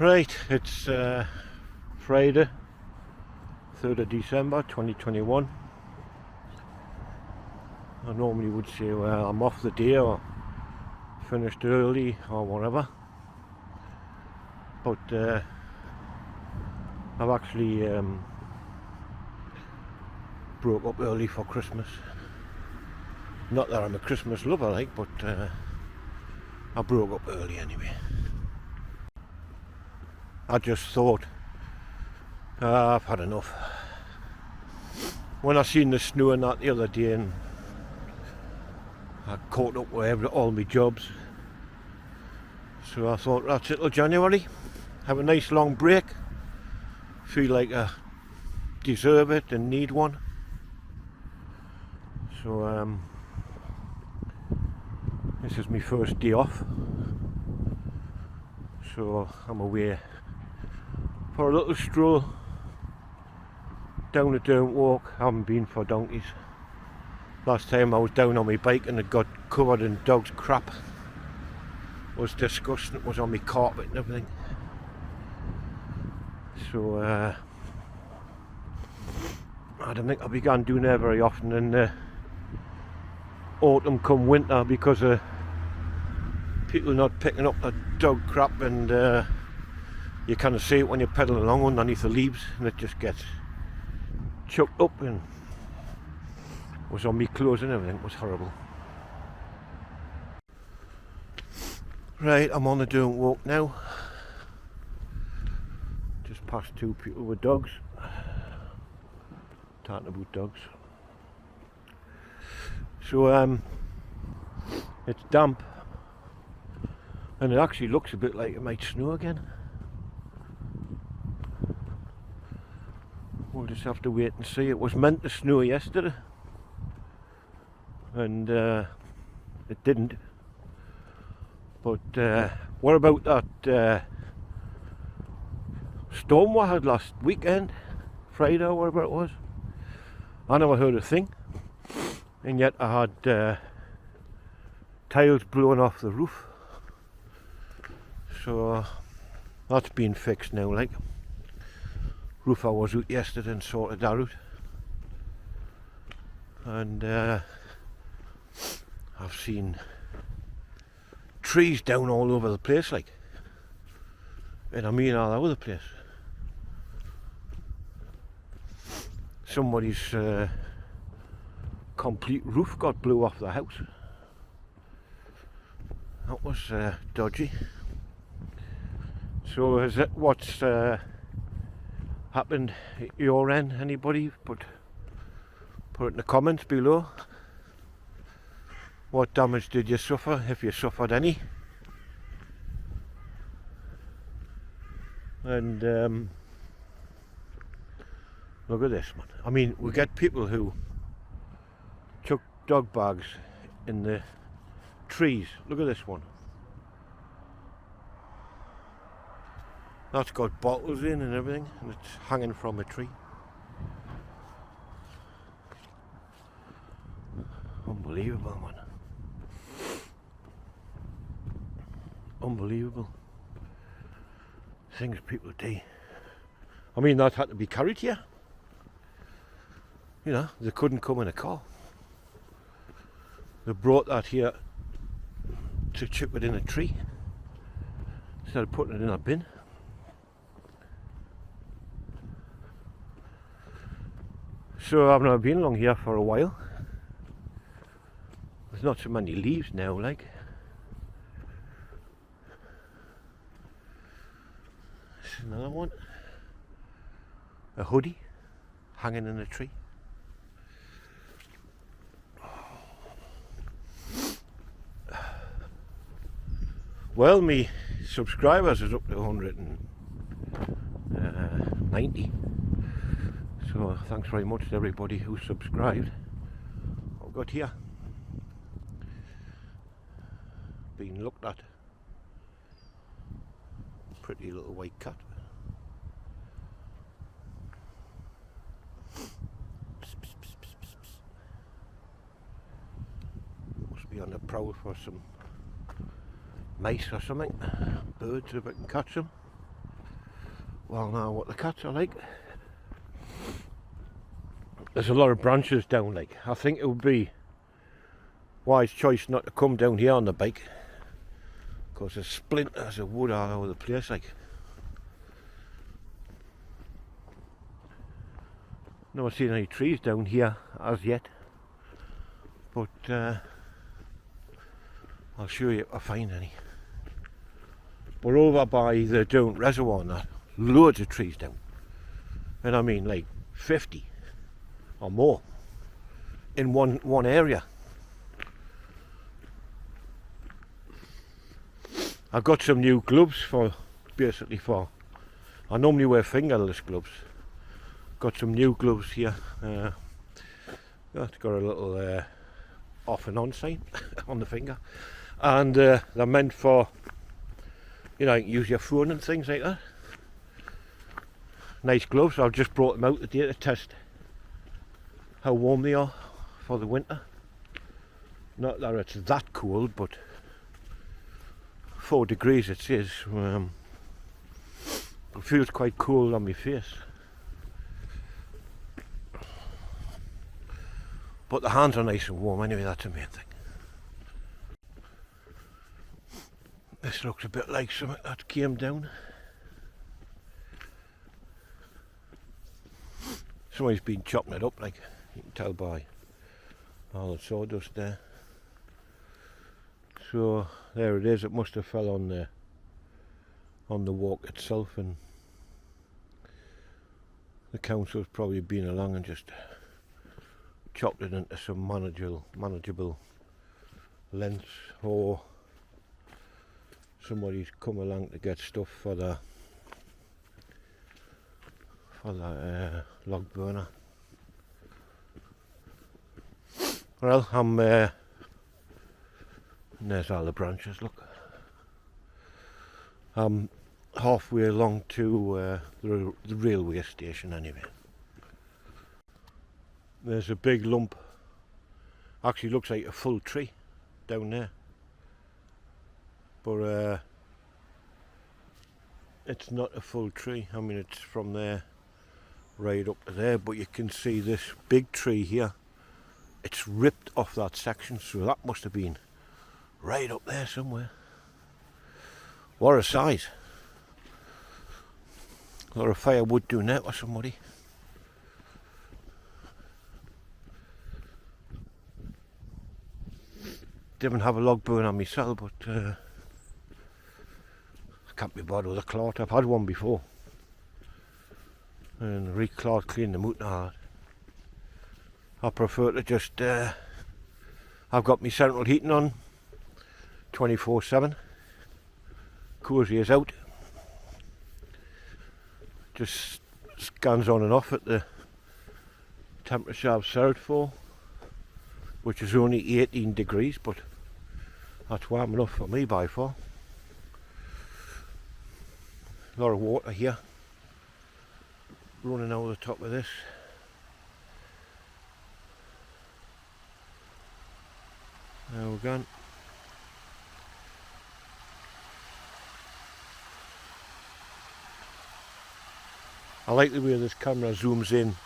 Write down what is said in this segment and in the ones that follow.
Right, it's Friday, 3rd of December 2021. I normally would say, well, I'm off the day or finished early or whatever, but I've actually broke up early for Christmas. Not that I'm a Christmas lover, like, but I broke up early anyway. I just thought, I've had enough. When I seen the snow and that the other day, and I caught up with all my jobs, so I thought, that's it till January. Have a nice long break. Feel like I deserve it and need one. So this is my first day off. So I'm away for a little stroll down the dirt walk. I haven't been for donkeys. Last time I was down on my bike and it got covered in dog's crap. It was disgusting. It was on my carpet and everything. So I don't think I began doing that very often in autumn come winter, because of people not picking up the dog crap, and you kind of see it when you're pedaling along underneath the leaves, and it just gets chucked up and was on me clothes and everything. It was horrible. Right, I'm on the dirt walk now. Just past two people with dogs. Talking about dogs. So it's damp, and it actually looks a bit like it might snow again. We'll just have to wait and see. It was meant to snow yesterday, and it didn't. But what about that storm we had last weekend, Friday or whatever it was? I never heard a thing, and yet I had tiles blown off the roof. So that's been fixed now, like. Roofer was out yesterday and sorted that out. And I've seen trees down all over the place, like. And I mean all over the place. Somebody's complete roof got blew off the house. That was dodgy. So is it what's happened at your end? Anybody? Put it in the comments below. What damage did you suffer, if you suffered any? And look at this, man. I mean, we get people who chuck dog bags in the trees. Look at this one. That's got bottles in and everything, and it's hanging from a tree. Unbelievable, man. Unbelievable things people do. I mean, that had to be carried here. You know, they couldn't come in a car. They brought that here to chip it in a tree instead of putting it in a bin. So I've not been along here for a while. There's not so many leaves now, like. There's another one. A hoodie hanging in a tree. Well, me subscribers is up to 190. So thanks very much to everybody who subscribed. I've got here being looked at. Pretty little white cat. Must be on the prowl for some mice or something. Birds, if I can catch them. well now what the cats are like. There's a lot of branches down, like I think it would be wise choice not to come down here on the bike, because there's splinters of wood all over the place, like. Never seen any trees down here as yet, but I'll show you if I find any. We're over by the Down Reservoir and that, loads of trees down, and I mean like 50 or more in one area. I've got some new gloves for I normally wear fingerless gloves. Got some new gloves here. It's got a little off and on sign on the finger, and they're meant for, you know, you can use your phone and things like that. Nice gloves. I've just brought them out today to test how warm they are for the winter. Not that it's that cold, but 4 degrees it says. It feels quite cold on my face. But the hands are nice and warm anyway, that's the main thing. This looks a bit like something that came down. Somebody's been chopping it up, like you can tell by all the sawdust there. So there it is, it must have fell on the walk itself, and the council's probably been along and just chopped it into some manageable lengths, or somebody's come along to get stuff for the log burner. Well, and there's all the branches, look. I'm halfway along to the railway station anyway. There's a big lump, actually looks like a full tree down there, but it's not a full tree. I mean, it's from there right up to there, but you can see this big tree here, it's ripped off that section, so that must have been right up there somewhere. What a size. A lot of firewood doing that with somebody. Didn't have a log burner myself, but I can't be bothered with a clot. I've had one before, and re-clot, clean them out and all that. I prefer to just I've got my central heating on 24/7, cosy as out, just scans on and off at the temperature I've set it for, which is only 18 degrees, but that's warm enough for me by far. A lot of water here running over the top of this. There we're going. I like the way this camera zooms in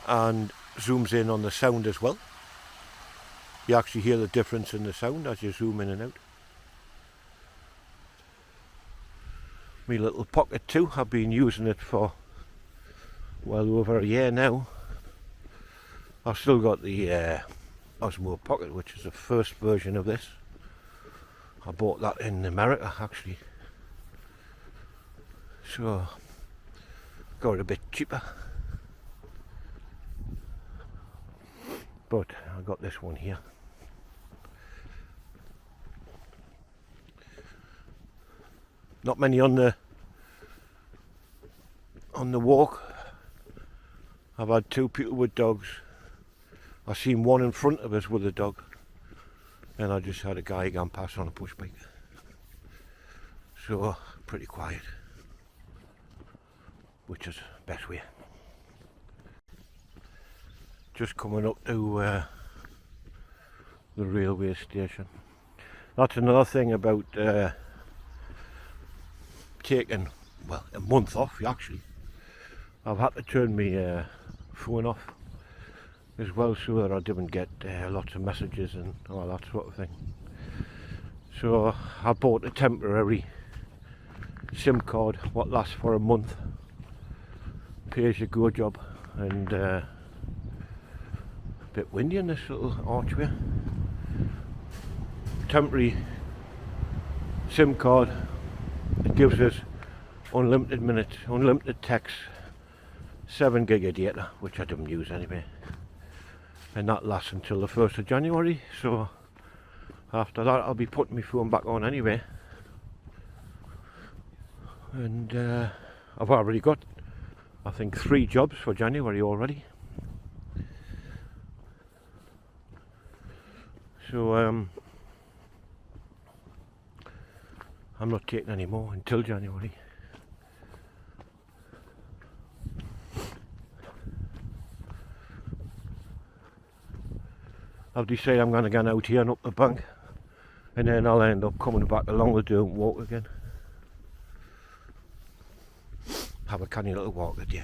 and zooms in on the sound as well. You actually hear the difference in the sound as you zoom in and out. My little pocket too, I've been using it for well over a year now. I've still got the Osmo Pocket, which is the first version of this. I bought that in America actually, so got it a bit cheaper, but I got this one here. Not many on the walk. I've had 2 people with dogs. I seen one in front of us with a dog, and I just had a guy going past on a push bike. So pretty quiet, which is the best way. Just coming up to the railway station. That's another thing about taking well, a month off actually. I've had to turn my phone off as well so that I didn't get lots of messages and all that sort of thing. So I bought a temporary SIM card what lasts for a month, pay as you go job, and a bit windy in this little archway. Temporary SIM card, it gives us unlimited minutes, unlimited text, 7 gig of data, which I don't use anyway, and that lasts until the 1st of January, so after that I'll be putting my phone back on anyway. And I've already got, I think, 3 jobs for January already. So I'm not taking any more until January. I've decided I'm going to get out here and up the bank, and then I'll end up coming back along the Derwent Walk again. Have a canny little walk with you.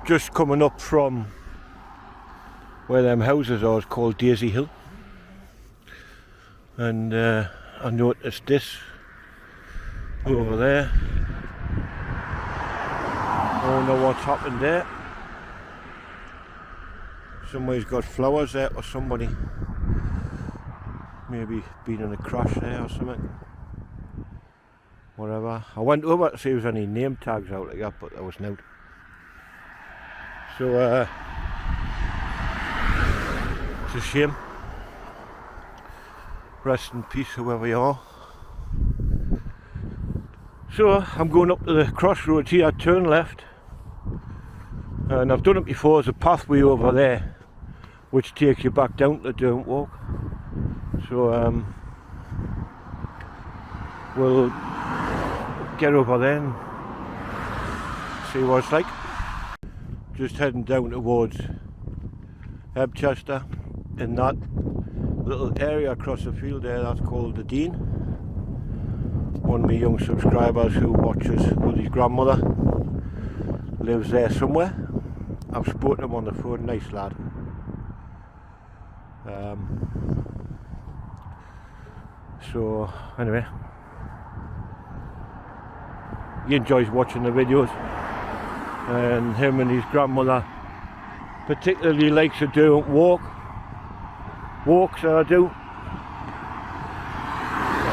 Just coming up from where them houses are, it's called Daisy Hill, and I noticed this over there. I don't know what's happened there. Somebody's got flowers there, or somebody maybe been in a crash there or something. Whatever. I went over to see if there was any name tags out like that, but there was no. So it's a shame. Rest in peace, whoever you are. So I'm going up to the crossroads here, turn left, and I've done it before. There's a pathway over there which takes you back down to the Derwent Walk. So we'll get over there and see what it's like. Just heading down towards Ebchester, in that little area across the field there, that's called the Dean. One of my young subscribers who watches with his grandmother lives there somewhere. I've spoken to him on the phone, nice lad. So anyway, he enjoys watching the videos, and him and his grandmother particularly likes to do walks that I do.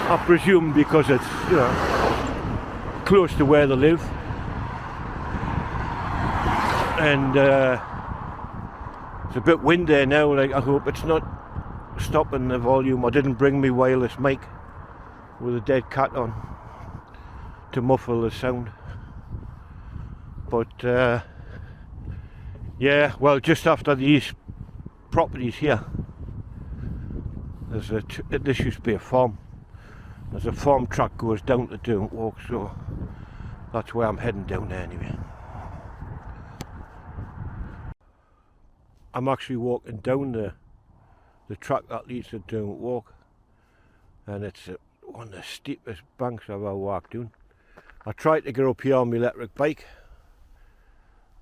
I presume because it's, you know, close to where they live, and it's a bit windy now. Like, I hope it's not stopping the volume. I didn't bring me wireless mic with a dead cat on to muffle the sound, but yeah, well, just after these properties here, there's this used to be a farm. There's a farm track goes down to Derwent Walk, so that's where I'm heading down there anyway. I'm actually walking down the track that leads to Derwent Walk, and it's one of the steepest banks I've ever walked down. I tried to get up here on my electric bike.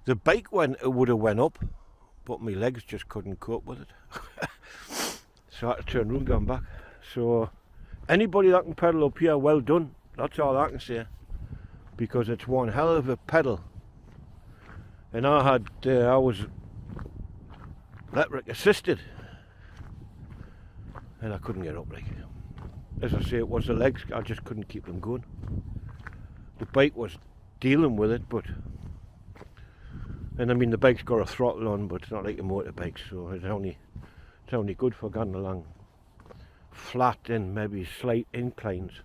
The bike would have went up, but my legs just couldn't cope with it. So I had to turn around and go back. So anybody that can pedal up here, well done. That's all I can say, because it's one hell of a pedal. And I was electric assisted, and I couldn't get up. Like, as I say, it was the legs. I just couldn't keep them going. The bike was dealing with it, but, and I mean, the bike's got a throttle on, but it's not like a motorbike, so it's only good for going along flat and maybe slight inclines.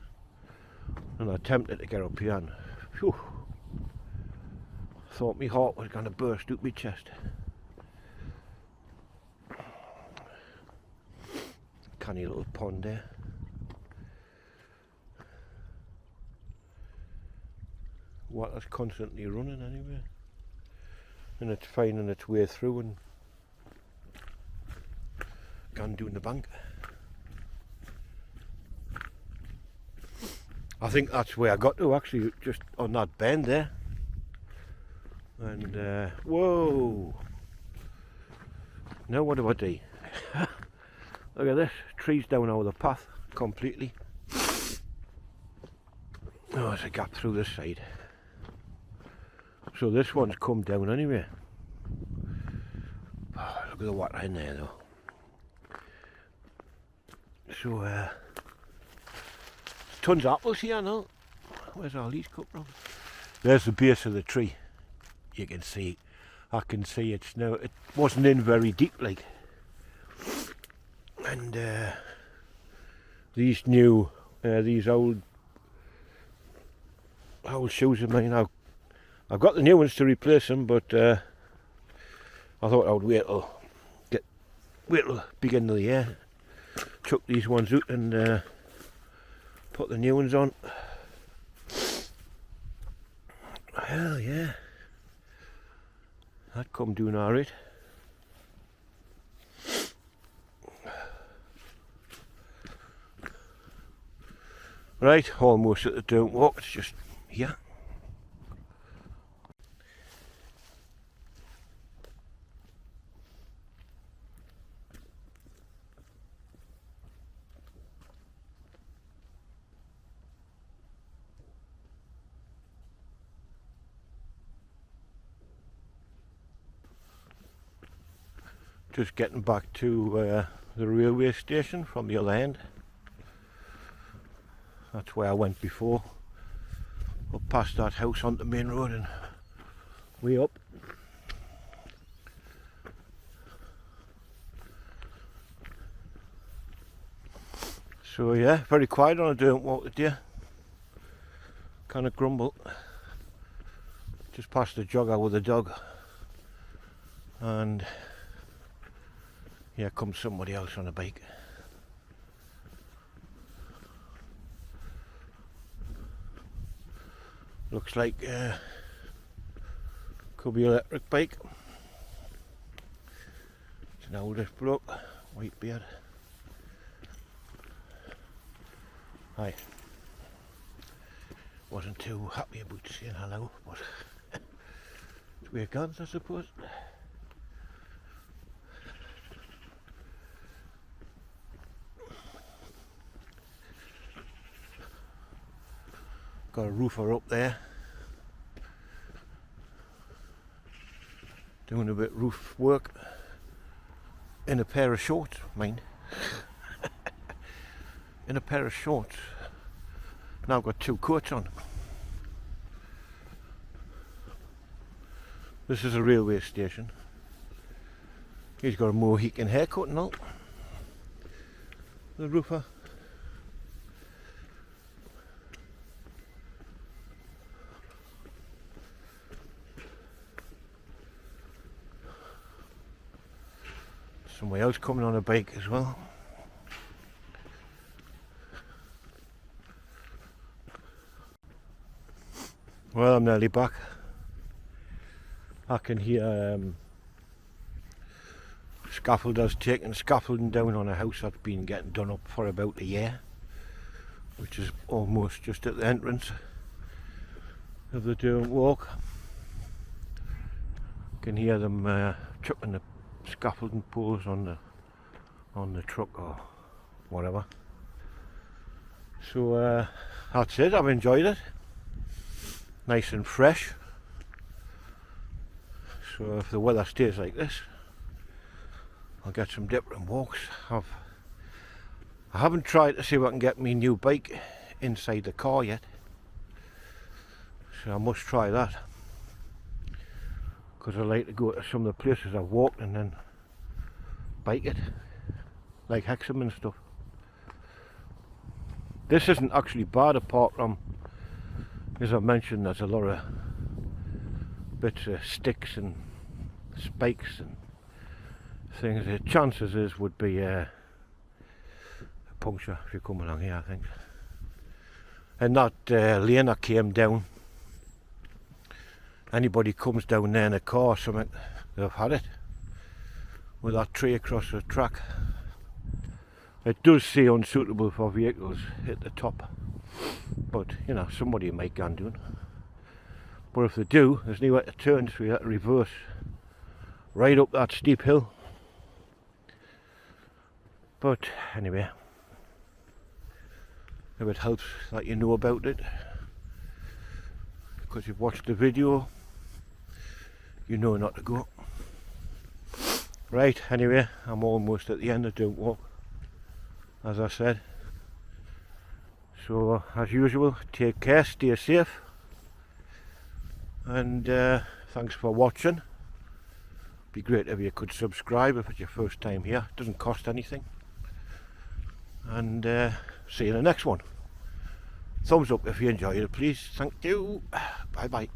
And I attempted to get up here, and phew, thought my heart was going to burst out my chest. Canny little pond there. water's constantly running anyway, and it's finding its way through and gone down the bank. I think that's where I got to, actually, just on that bend there. And whoa! Now what do I do? Look at this, trees down over the path completely. Oh, there's a gap through this side. So this one's come down anyway. Oh, look at the water in there though. So tons of apples here now. Where's all these come from? There's the base of the tree. You can see, I can see it's now, it wasn't in very deep like. And these new, these old shoes of mine, I've got the new ones to replace them, but I thought I would wait till beginning of the year, chuck these ones out and put the new ones on. Hell yeah, that come doing alright. Right, almost at the don't walk, it's just here. Just getting back to the railway station from the other end. That's where I went before. Up past that house onto the main road and way up. So yeah, very quiet on a don't walk today. Kind of grumble. Just past the jogger with the dog. And here comes somebody else on a bike. Looks like could be an electric bike. It's an oldish bloke, white beard. Hi. Wasn't too happy about saying hello, but it's where it goes, I suppose. Got a roofer up there doing a bit of roof work in a pair of shorts, mind. In a pair of shorts. Now I've got two coats on. This is a railway station. He's got a Mohican haircut and all. The roofer. Somebody else coming on a bike as well. Well, I'm nearly back. I can hear scaffolders taking scaffolding down on a house that's been getting done up for about a year, which is almost just at the entrance of the Durham Walk. Can hear them chucking the scaffolding poles on the truck or whatever. So that's it. I've enjoyed it. Nice and fresh. So if the weather stays like this, I'll get some different walks. I haven't tried to see if I can get my new bike inside the car yet, so I must try that, because I like to go to some of the places I've walked and then bike it, like Xmas and stuff. This isn't actually bad, apart from, as I mentioned, there's a lot of bits of sticks and spikes and things. The chances is would be a puncture if you come along here, I think. And that lane I came down anybody comes down there in a car or something, they've had it with that tree across the track. It does say unsuitable for vehicles at the top, but you know, somebody might go and do it. But if they do, there's nowhere to turn, so you have to reverse right up that steep hill. But anyway, if it helps that you know about it, because you've watched the video, you know not to go. Right, anyway, I'm almost at the end of Don't Walk, as I said. So, as usual, take care, stay safe, and thanks for watching. Be great if you could subscribe if it's your first time here. It doesn't cost anything. And see you in the next one. Thumbs up if you enjoyed it, please. Thank you. Bye bye.